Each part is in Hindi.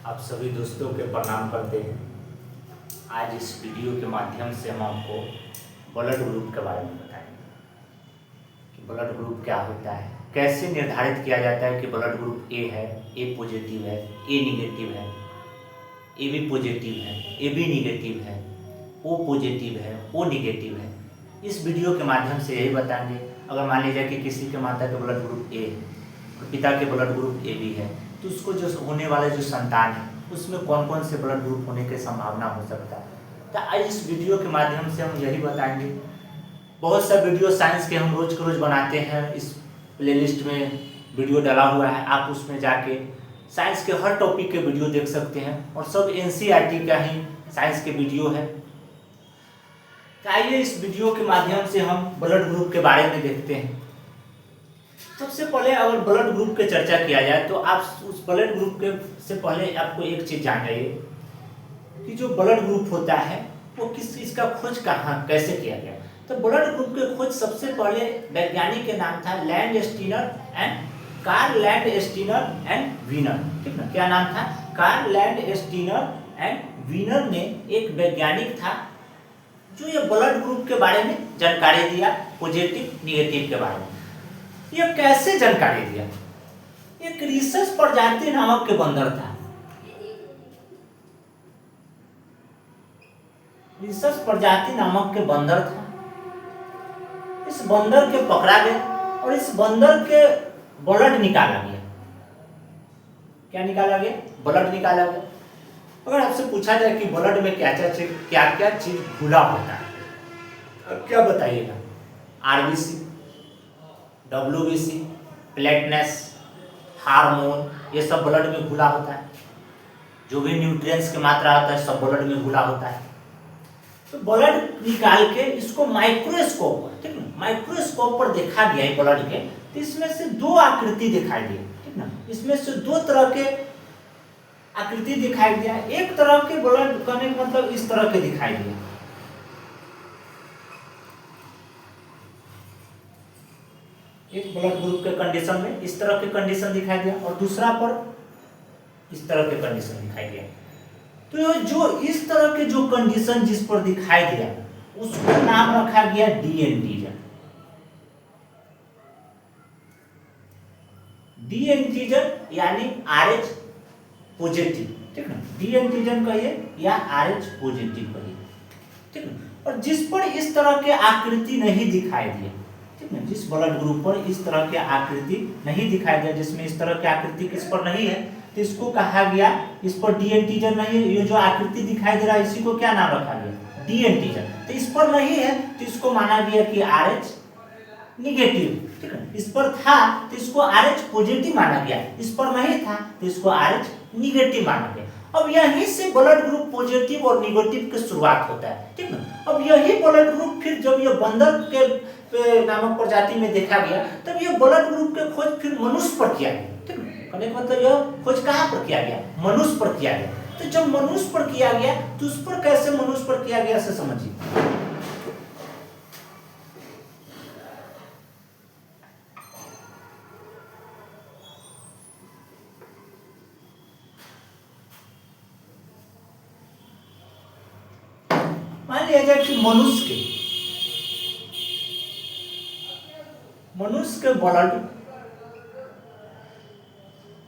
आप सभी दोस्तों के प्रणाम करते हैं। आज इस वीडियो के माध्यम से हम आपको ब्लड ग्रुप के बारे में बताएंगे कि ब्लड ग्रुप क्या होता है, कैसे निर्धारित किया जाता है कि ब्लड ग्रुप ए है, ए पॉजिटिव है, ए निगेटिव है, ए बी पॉजिटिव है, ए बी निगेटिव है, ओ पॉजिटिव है, ओ निगेटिव है। इस वीडियो के माध्यम से यही बताएंगे। अगर मान लीजिए कि किसी के माता का ब्लड ग्रुप ए और पिता के ब्लड ग्रुप ए बी है, तो उसको जो होने वाले जो संतान है उसमें कौन कौन से ब्लड ग्रुप होने की संभावना हो सकता है। तो आज इस वीडियो के माध्यम से हम यही बताएंगे। बहुत सा वीडियो साइंस के हम रोज के रोज बनाते हैं, इस प्लेलिस्ट में वीडियो डाला हुआ है, आप उसमें जाके साइंस के हर टॉपिक के वीडियो देख सकते हैं और सब एनसीईआरटी का ही साइंस के वीडियो है। तो आइए इस वीडियो के माध्यम से हम ब्लड ग्रुप के बारे में देखते हैं। सबसे पहले अगर ब्लड ग्रुप की चर्चा किया जाए तो आप उस ब्लड ग्रुप के से पहले आपको एक चीज जान जाइए कि जो ब्लड ग्रुप होता है वो किस चीज का खोज कहाँ कैसे किया गया। तो ब्लड ग्रुप के खोज सबसे पहले वैज्ञानिक के नाम था कार्ल लैंडस्टीनर एंड वीनर। ठीक ना, क्या नाम था? कार्ल लैंडस्टीनर एंड वीनर ने एक वैज्ञानिक था जो ये ब्लड ग्रुप के बारे में जानकारी दिया, पॉजिटिव निगेटिव के बारे में। ये कैसे जानकारी दिया? एक रिसस प्रजाति नामक के बंदर था। रिसस प्रजाति नामक के बंदर था। इस बंदर के पकड़ा गया और इस बंदर के ब्लड निकाला गया। क्या निकाला गया? ब्लड निकाला गया। अगर आपसे पूछा जाए कि ब्लड में क्या क्या चीज घुला होता है, अब क्या बताइएगा? आरबीसी, डब्ल्यूबीसी, प्लेटनेस, हार्मोन, ये सब ब्लड में घुला होता है। जो भी न्यूट्रिएंट्स की मात्रा होता है सब ब्लड में घुला होता है। तो ब्लड निकाल के इसको माइक्रोस्कोप पर, ठीक ना, माइक्रोस्कोप पर देखा गया है ब्लड के, तो इसमें से दो आकृति दिखाई दी। ठीक ना, इसमें से दो तरह के आकृति दिखाई दिया। एक तरह के ब्लड करने का मतलब इस तरह के दिखाई दिया। एक ब्लड ग्रुप के कंडीशन में इस तरह के कंडीशन दिखाई दिया और दूसरा पर इस तरह के कंडीशन दिखाई दिया। तो जो इस तरह के जो कंडीशन जिस पर दिखाई दिया उसका नाम रखा गया डी एंटीजन। डी एंटीजन यानी आरएच पॉजिटिव। ठीक है, डी एंटीजन कहिए या आरएच पॉजिटिव कहिए। ठीक है, और जिस पर इस तरह के आकृति नहीं दिखाई दिया, ठीक है, जिस ब्लड ग्रुप पर इस तरह के आकृति नहीं दिखाई दिया, जिसमें इस तरह की आकृति किस पर नहीं है, तो इसको कहा गया, इस पर डी एंटीजन नहीं है। ये जो आकृति दिखाई दे रहा है इसी को क्या नाम रखा गया? D antigen. तो इस पर नहीं है तो इसको माना गया कि आरएच निगेटिव। ठीक है, इस पर था तो इसको आरएच पॉजिटिव माना गया, इस पर नहीं था तो इसको आरएच निगेटिव माना गया। अब यहीं से ब्लड ग्रुप पॉजिटिव और निगेटिव की शुरुआत होता है। ठीक ना, अब यही ब्लड ग्रुप फिर जब ये बंदर के नामक प्रजाति में देखा गया तब ये ब्लड ग्रुप के खोज फिर मनुष्य पर किया गया। ठीक है, कहने का मतलब यह खोज कहाँ पर किया गया? मनुष्य पर किया गया। तो जब मनुष्य पर किया गया तो उस पर कैसे मनुष्य पर किया गया से समझिए। मान लिया जाए कि मनुष्य के ब्लड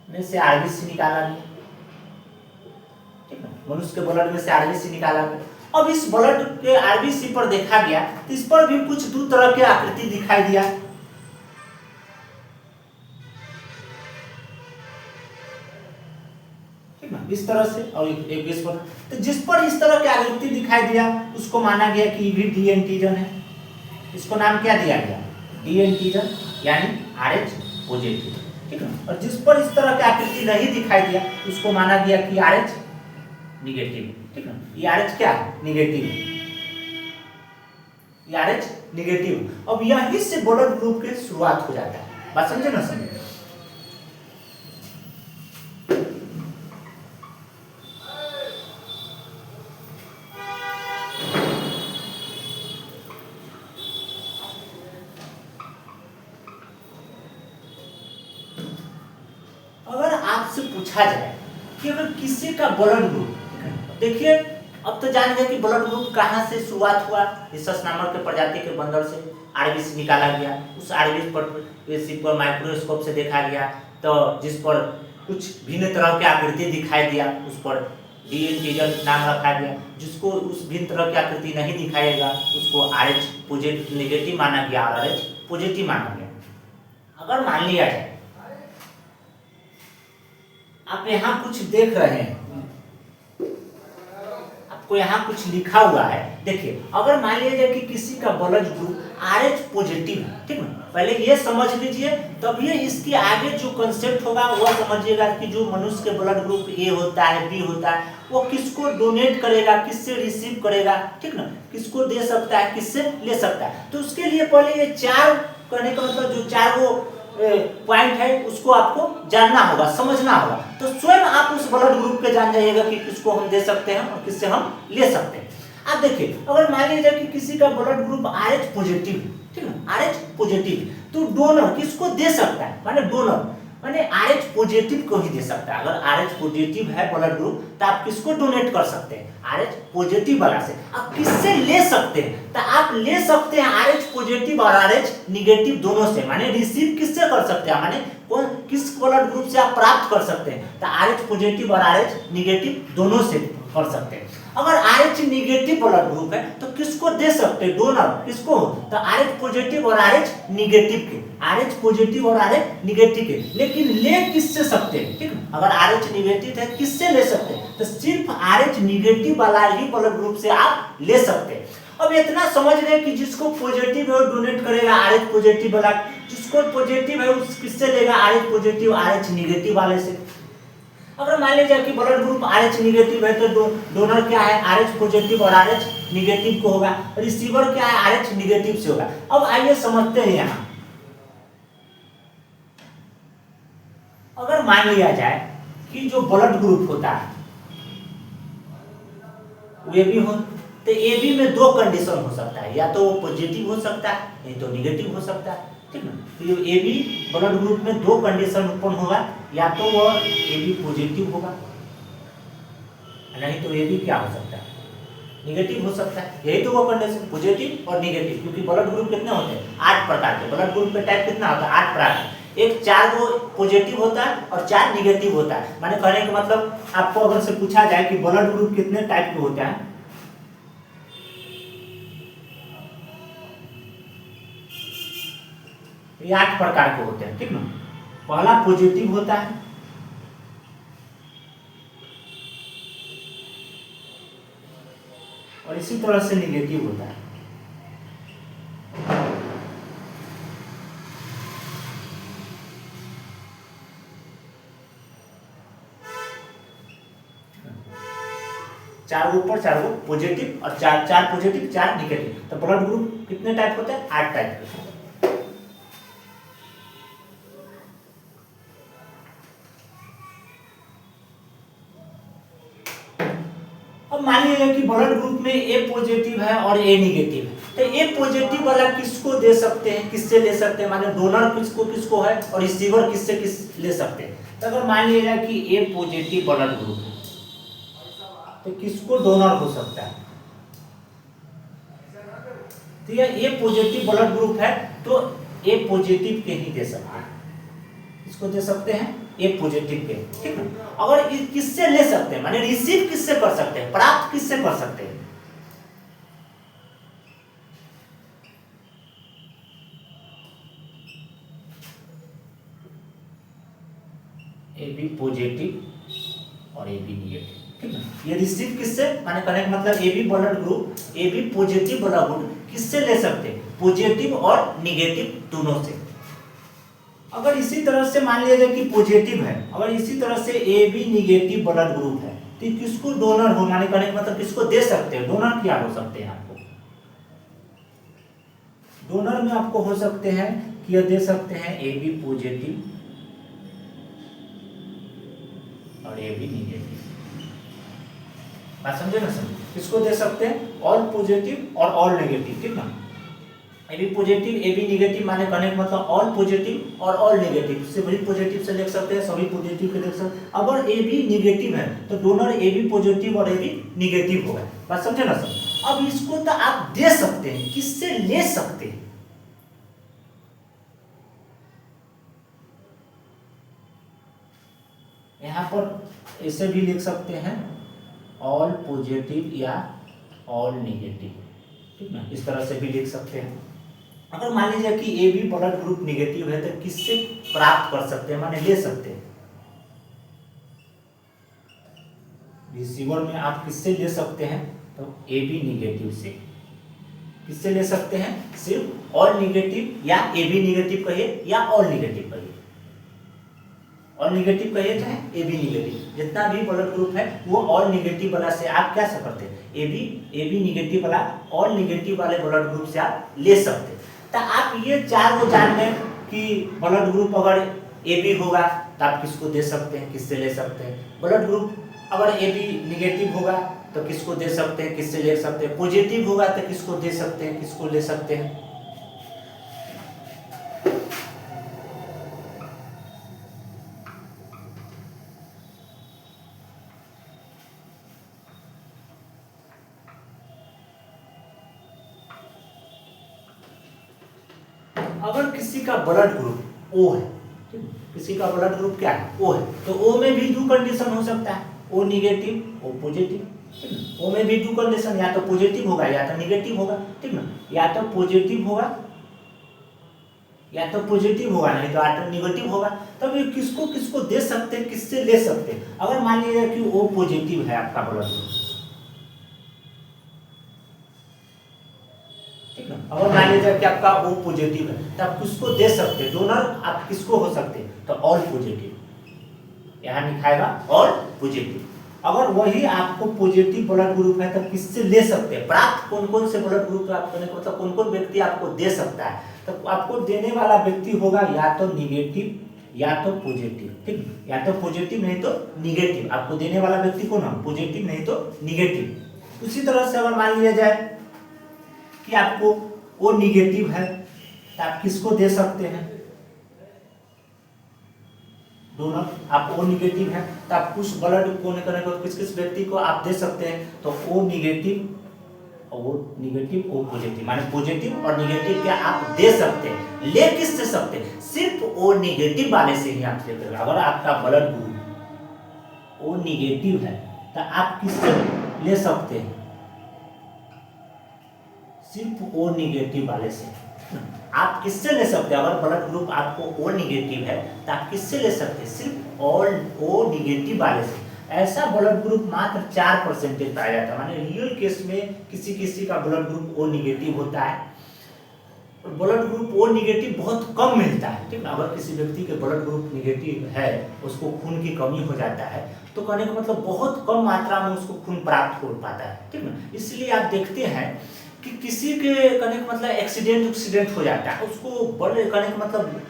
में से आरबीसी निकाला गया। ठीक है, मनुष्य के ब्लड में से आरबीसी निकाला गया। अब इस ब्लड के आरबीसी पर देखा गया तो इस पर भी कुछ दो तरह के आकृति दिखाई दिया। ठीक है, इस तरह से और एक इस पर। तो जिस पर इस तरह की आकृति दिखाई दिया उसको माना गया कि भी डी एंटीजन है। इसको नाम क्या दिया गया? डी एंटीजन यानी आरएच पॉजिटिव। ठीक है, और जिस पर इस तरह की आकृति नहीं दिखाई दिया उसको माना गया कि आरएच निगेटिव। ठीक है, ये आरएच क्या है? निगेटिव। ये आरएच निगेटिव। अब यहीं से ब्लड ग्रुप की शुरुआत हो जाता है। बात समझे ना? समझे? अगर आपसे पूछा जाए कि अगर किसी का ब्लड ग्रुप, देखिए अब तो जान गए कि ब्लड ग्रुप कहाँ से शुरुआत हुआ। रिसस नामक के प्रजाति के बंदर से आरबीसी निकाला गया। उस आरबीसी पर माइक्रोस्कोप से देखा गया, तो जिस पर कुछ भिन्न तरह की आकृति दिखाई दिया, उस पर डीएनटीजन नाम रखा गया। जिसको उस भिन्न तरह की आकृति नहीं दिखाएगा उसको RH पॉजिटिव नेगेटिव माना गया और RH पॉजिटिव माना गया। अगर मान लिया जाए आप यहाँ कुछ देख रहे हैं, आपको यहाँ कुछ लिखा हुआ है, देखिए अगर मान लिया जाए कि किसी का ब्लड ग्रुप RH पॉजिटिव है, ठीक है, पहले ये समझ लीजिए, तब ये इसके आगे जो कंसेप्ट होगा वह समझिएगा कि जो मनुष्य के ब्लड ग्रुप A होता है, B होता है, वो किसको डोनेट करेगा, किससे रिसीव करेगा, ठीक ना, किसको दे सकता है, किससे ले सकता है। तो उसके लिए पहले ये चार कहने का मतलब जो चार वो पॉइंट है उसको आपको जानना होगा, समझना होगा। तो स्वयं आप उस ब्लड ग्रुप के जान जाइएगा कि किसको हम दे सकते हैं और किससे हम ले सकते हैं। आप देखिए अगर मान लीजिए कि किसी का ब्लड ग्रुप RH पॉजिटिव, ठीक है, RH पॉजिटिव, तो डोनर किसको दे सकता है, माने डोनर माने RH पॉजिटिव को ही दे सकता है। अगर RH पॉजिटिव है ब्लड ग्रुप तो आप किसको डोनेट कर सकते हैं, RH पॉजिटिव वाला से। आप किससे ले सकते हैं, तो आप ले सकते हैं RH पॉजिटिव और RH निगेटिव दोनों से, माने रिसीव किससे कर सकते हैं, माने कौन किस ब्लड ग्रुप से आप प्राप्त कर सकते हैं, तो RH पॉजिटिव और RH निगेटिव दोनों से कर सकते हैं। अगर RH निगेटिव ब्लड ग्रुप है तो किसको दे सकते हैं, डोनर किसको, तो RH पॉजिटिव और RH निगेटिव के, RH पॉजिटिव और RH निगेटिव के। लेकिन ले किससे सकते हैं, ठीक है, अगर RH निगेटिव है किससे ले सकते हैं, तो सिर्फ RH निगेटिव वाला ही ब्लड ग्रुप से आप ले सकते हैं। अब इतना समझ रहे कि जिसको पॉजिटिव है वो डोनेट करेगा RH पॉजिटिव वाला, जिसको पॉजिटिव है उस किससे लेगा, RH पॉजिटिव RH निगेटिव वाले से। अगर मान लीजिए कि ब्लड ग्रुप RH निगेटिव है तो डोनर क्या है, RH पॉजिटिव और RH निगेटिव को होगा, रिसीवर क्या है, RH निगेटिव से होगा। अब आइए समझते हैं यहाँ, अगर मान लिया जाए कि जो ब्लड ग्रुप होता है वो AB हो, तो AB में दो कंडीशन हो सकता है, या तो वो पॉजिटिव हो सकता है नहीं तो निगेटिव हो सकता है, ठीक ना। तो ये AB ब्लड ग्रुप में दो कंडीशन उत्पन्न होगा, या तो वो AB पॉजिटिव होगा नहीं तो AB क्या हो सकता है, निगेटिव हो सकता है। यही तो वो कंडीशन, पॉजिटिव और निगेटिव, क्योंकि ब्लड ग्रुप कितने होते हैं, 8 प्रकार के। ब्लड ग्रुप पे टाइप कितना होता है, 8 प्रकार के। एक 4 वो पॉजिटिव होता है और 4 निगेटिव होता है। माने कहने का मतलब आपको अगर से पूछा जाए कि ब्लड ग्रुप कितने टाइप के होते हैं, ये 8 प्रकार के होते हैं, ठीक ना। पहला पॉजिटिव होता है, और इसी तरह से निगेटिव होता है। चार ऊपर 4 पॉजिटिव और 4 पॉजिटिव 4 निगेटिव। तो ब्लड ग्रुप कितने टाइप होते हैं, 8 टाइप के। अब मान लीजिए कि ब्लड ग्रुप में A पॉजिटिव है और A निगेटिव है, तो A पॉजिटिव वाला किसको दे सकते हैं, किससे ले सकते हैं, माने डोनर किसको किसको है और रिसीवर किससे किस ले सकते हैं। तो अगर मान लीजिए कि A पॉजिटिव ब्लड ग्रुप है तो किसको डोनर हो सकता है, तो यह A पॉजिटिव ब्लड ग्रुप है तो A पॉजिटिव के ही दे सकते हैं, इसको दे सकते हैं A पॉजिटिव के, ठीक है। अगर किससे ले सकते हैं, माने रिसीव किससे कर सकते हैं, प्राप्त किससे कर सकते हैं, AB पॉजिटिव और AB निगेटिव, ठीक है। ये रिसीव किससे, माने कहने का मतलब AB blood group, AB positive blood group किससे ले सकते हैं, पॉजिटिव और निगेटिव दोनों से। अगर इसी तरह से मान लिया जाए कि पॉजिटिव है, अगर इसी तरह से AB निगेटिव ब्लड ग्रुप है तो किसको डोनर हो, माने कहने का मतलब किसको दे सकते हैं, डोनर क्या हो सकते हैं आपको, डोनर में आपको हो सकते हैं कि दे सकते हैं AB पॉजिटिव और AB निगेटिव। बात समझे ना, समझे, किसको दे सकते हैं, ऑल पॉजिटिव और ऑल नेगेटिव, ठीक ना। A B positive A B negative माने कहने का मतलब ऑल पॉजिटिव और ऑल निगेटिव, सभी पॉजिटिव से लिख सकते हैं, सभी पॉजिटिव के लिख सकते हैं। अगर ए बी निगेटिव है तो डोनर ए बी पॉजिटिव और ए बी निगेटिव होगा। बात समझे ना सर? अब इसको तो आप दे सकते हैं, किससे ले सकते हैं? यहाँ पर ऐसे भी लिख सकते हैं ऑल पॉजिटिव या ऑल निगेटिव, ठीक ना, इस तरह से भी लिख सकते हैं। अगर मान लीजिए कि A B blood group negative है तो किससे प्राप्त कर सकते हैं, माने ले सकते हैं? रिसीवर में आप किससे ले सकते हैं? तो ए बी निगेटिव से। किससे ले सकते हैं? सिर्फ ऑल निगेटिव या ए बी निगेटिव कहिए या ऑल निगेटिव कहिए, ऑल निगेटिव कहिए चाहे ए बी निगेटिव, जितना भी ब्लड ग्रुप है वो ऑल निगेटिव वाला से आप क्या करते हैं? ए बी निगेटिव वाला ऑल निगेटिव वाले ब्लड ग्रुप से आप ले सकते हैं। तो आप ये चार को जान लें कि ब्लड ग्रुप अगर ए बी होगा तो आप किसको दे सकते हैं, किससे ले सकते हैं? ब्लड ग्रुप अगर ए बी निगेटिव होगा तो किसको दे सकते हैं, किससे ले सकते हैं? पॉजिटिव होगा तो किसको दे सकते हैं, किसको ले सकते हैं? अगर किसी का ब्लड ग्रुप ओ है, किसी का ब्लड ग्रुप क्या है? ओ है, तो ओ में भी दो कंडीशन हो सकता है, ओ निगेटिव ओ पॉजिटिव। ओ में भी दो कंडीशन, या तो पॉजिटिव होगा या तो निगेटिव होगा, ठीक ना, या तो पॉजिटिव होगा या तो पॉजिटिव होगा, नहीं तो या तो निगेटिव होगा। तब ये किसको किसको दे सकते हैं, किससे ले सकते हैं? अगर मान लीजिए कि ओ पॉजिटिव है आपका ब्लड ग्रुप, ठीक ना, अगर मान लीजिए कि आपका ओ पॉजिटिव है तो आप किसको दे सकते हैं? डोनर आप किसको हो सकते हैं? तो ऑल पॉजिटिव, यहाँ लिखाएगा ऑल पॉजिटिव। अगर वही आपको पॉजिटिव ब्लड ग्रुप है तो किससे ले सकते हैं? प्राप्त कौन कौन से ब्लड ग्रुप आपको, मतलब कौन कौन व्यक्ति आपको दे सकता है? तो आपको देने वाला व्यक्ति होगा या तो निगेटिव या तो पॉजिटिव, ठीक, या तो पॉजिटिव नहीं तो निगेटिव। आपको देने वाला व्यक्ति कौन है? पॉजिटिव नहीं तो निगेटिव। उसी तरह से अगर मान लिया जाए कि आपको ओ निगेटिव है तो आप किसको दे सकते हैं? डोनर आप ओ निगेटिव है तो आप कुछ ब्लड को किस किस व्यक्ति को आप दे सकते हैं? तो ओ निगेटिव ओ पॉजिटिव, माने पॉजिटिव और निगेटिव क्या आप दे सकते हैं। ले किस से सकते हैं? सिर्फ ओ निगेटिव वाले से ही आप ले सकते हैं। अगर आपका ब्लड ग्रुप ओ निगेटिव है तो आप किससे ले सकते हैं? सिर्फ ओ निगेटिव वाले से। आप किससे ले सकते हैं? अगर ब्लड ग्रुप आपको ओ निगेटिव है तो आप किससे ले सकते हैं? सिर्फ ओ निगेटिव वाले से। ऐसा ब्लड ग्रुप मात्र 4% पाया जाता है, माने रियल केस में किसी किसी का ब्लड ग्रुप ओ निगेटिव होता है। ब्लड ग्रुप ओ निगेटिव बहुत कम मिलता है, ठीक ना। अगर किसी व्यक्ति के ब्लड ग्रुप निगेटिव है, उसको खून की कमी हो जाता है, तो कहने का मतलब बहुत कम मात्रा में उसको खून प्राप्त हो पाता है, ठीक ना। इसलिए आप देखते हैं कि किसी के कहने का मतलब एक्सीडेंट हो जाता है, उसको ब्लड कहने का मतलब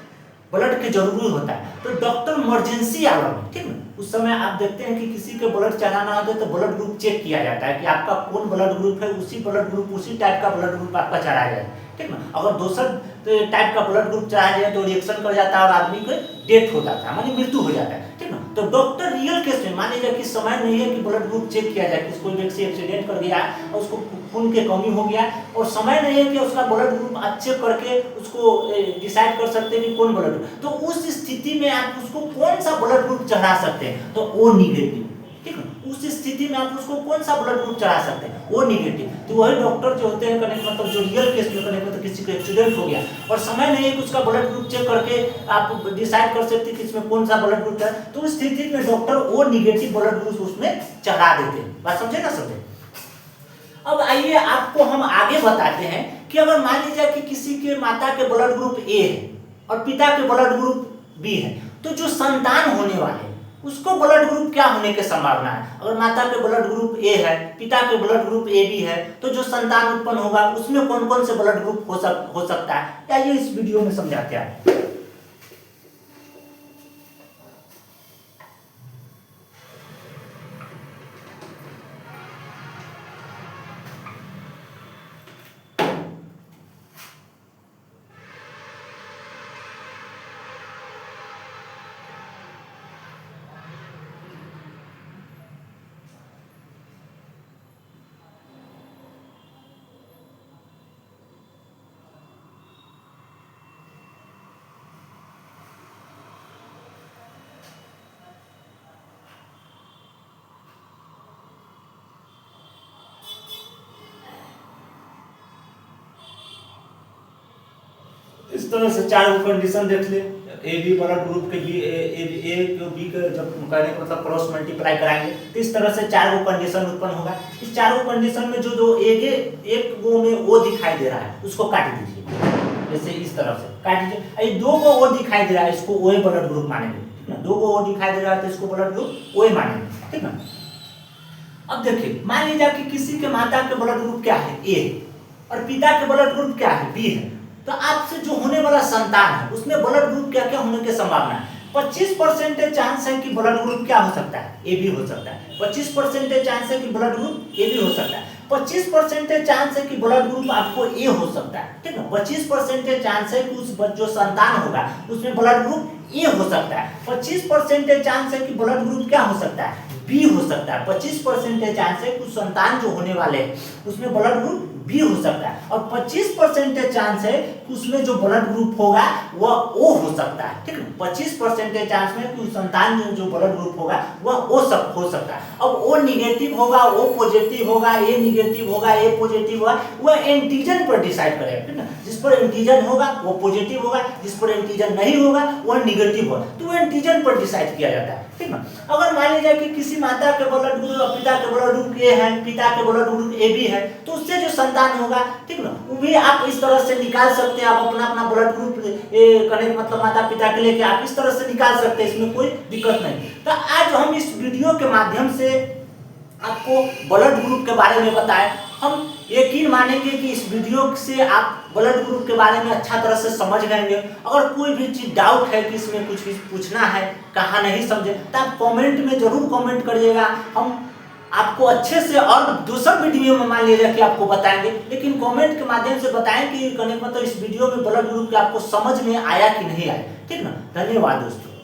ब्लड की जरूरी होता है, तो डॉक्टर इमरजेंसी आवर में, ठीक ना, उस समय आप देखते हैं कि किसी के ब्लड चढ़ाना होता है तो ब्लड ग्रुप चेक किया जाता है कि आपका कौन ब्लड ग्रुप है, उसी ब्लड ग्रुप उसी टाइप का ब्लड ग्रुप आपका चढ़ाया जाए, ठीक ना। अगर दूसरा टाइप का ब्लड ग्रुप चढ़ाया जाए तो रिएक्शन कर जाता है और आदमी को डेथ हो जाता है, मानी मृत्यु हो जाता है, ठीक ना। तो डॉक्टर रियल केस में मान लीजिए कि समय नहीं है कि ब्लड ग्रुप चेक किया जाए, कि कोई व्यक्ति एक्सीडेंट कर गया और उसको खून की कमी हो गया और समय नहीं है कि उसका ब्लड ग्रुप अच्छे करके उसको डिसाइड कर सकते हैं कि कौन ब्लड ग्रुप, तो उस स्थिति में आप उसको कौन सा ब्लड ग्रुप चढ़ा सकते हैं? तो ओ निगेटिव, ठीक है। उस स्थिति में आप उसको कौन सा ब्लड ग्रुप चढ़ा सकते हैं? O negative. तो वही डॉक्टर जो होते हैं कहने का मतलब जो रियल केस में कहने का मतलब किसी को एक्सीडेंट हो गया और समय नहीं है कि उसका ब्लड ग्रुप चेक करके आप डिसाइड कर सकते हैं कि इसमें कौन सा ब्लड ग्रुप है, तो उस स्थिति में doctor O negative blood group उसमें चढ़ा देते हैं। बात समझे ना? समझे। अब आइए आपको हम आगे बताते हैं कि अगर मान लीजिए कि किसी के माता के ब्लड ग्रुप ए है और पिता के ब्लड ग्रुप बी है, तो जो संतान होने वाले उसको ब्लड ग्रुप क्या होने की संभावना है? अगर माता के ब्लड ग्रुप ए है, पिता के ब्लड ग्रुप ए बी है, तो जो संतान उत्पन्न होगा उसमें कौन कौन से ब्लड ग्रुप हो सकता है, या ये इस वीडियो में समझाते हैं। तरह से 4 गो कंडीशन देख ले, ए बी ब्लड ग्रुप के बी ए को बी के जब कहने का मतलब क्रॉस मल्टीप्लाई कराएंगे तो इस तरह से 4 गो कंडीशन उत्पन्न होगा। इस 4 गो कंडीशन में जो एक गो में ओ दिखाई दे रहा है उसको काट दीजिए, जैसे इस तरह से काट दीजिए। ये 2 गो ओ दिखाई दे रहा है इसको ओ ब्लड ग्रुप मानेंगे, ठीक ना। 2 गो ओ दिखाई दे रहा है तो इसको ब्लड ग्रुप ओ मानेंगे, ठीक ना। अब देखिए मान लीजिए कि किसी के माता के ब्लड ग्रुप क्या है ए और पिता के ब्लड ग्रुप क्या है बी है, तो आपसे जो होने वाला संतान है उसमें ब्लड ग्रुप क्या क्या होने की संभावना है। 25% चांस है कि ब्लड ग्रुप क्या हो सकता है ए बी हो सकता है, 25% चांस है कि ब्लड ग्रुप ए बी हो सकता है, 25% चांस है कि ब्लड ग्रुप आपको ए हो सकता है, ठीक है। 25% चांस है कि उस जो संतान होगा उसमें ब्लड ग्रुप ए हो सकता है, 25% चांस है कि ब्लड ग्रुप क्या हो सकता है बी हो सकता है, 25% चांस है कि संतान जो होने वाले हैं उसमें ब्लड ग्रुप बी हो सकता है, और 25% चांस है कि उसमें जो ब्लड ग्रुप होगा वह ओ हो सकता है, ठीक है। 25% चांस में कि संतान में जो ब्लड ग्रुप होगा वह ओ सब हो सकता है। अब ओ निगेटिव होगा, ओ पॉजिटिव होगा, ए निगेटिव होगा, ए पॉजिटिव होगा, वह एंटीजन पर डिसाइड करेगा, ठीक ना। जिस पर एंटीजन होगा वो पॉजिटिव होगा, जिस पर एंटीजन नहीं होगा वह निगेटिव होगा, तो वह एंटीजन पर डिसाइड किया जाता है, ठीक ना। अगर मान लीजिए कि किसी माता के ब्लड ग्रुप और पिता के ब्लड ग्रुप ए है, पिता के ब्लड ग्रुप ए बी है, तो उससे जो संतान होगा, ठीक ना, वो भी आप इस तरह से निकाल सकते हैं। आप अपना अपना ब्लड ग्रुप करने का मतलब माता पिता के लेके आप इस तरह से निकाल सकते हैं, इसमें कोई दिक्कत नहीं। तो आज हम इस वीडियो के माध्यम से आपको ब्लड ग्रुप के बारे में बताएं। हम यकीन मानेंगे कि इस वीडियो से आप ब्लड ग्रुप के बारे में अच्छा तरह से समझ गएंगे। अगर कोई भी चीज डाउट है कि इसमें कुछ भी पूछना है, कहाँ नहीं समझे, तो आप कमेंट में जरूर कमेंट करिएगा। हम आपको अच्छे से और दूसरा वीडियो में मान लीजिए कि आपको बताएंगे, लेकिन कमेंट के माध्यम से बताएं कि मतलब इस वीडियो में ब्लड ग्रुप के आपको समझ में आया कि नहीं आया, ठीक ना। धन्यवाद दोस्तों।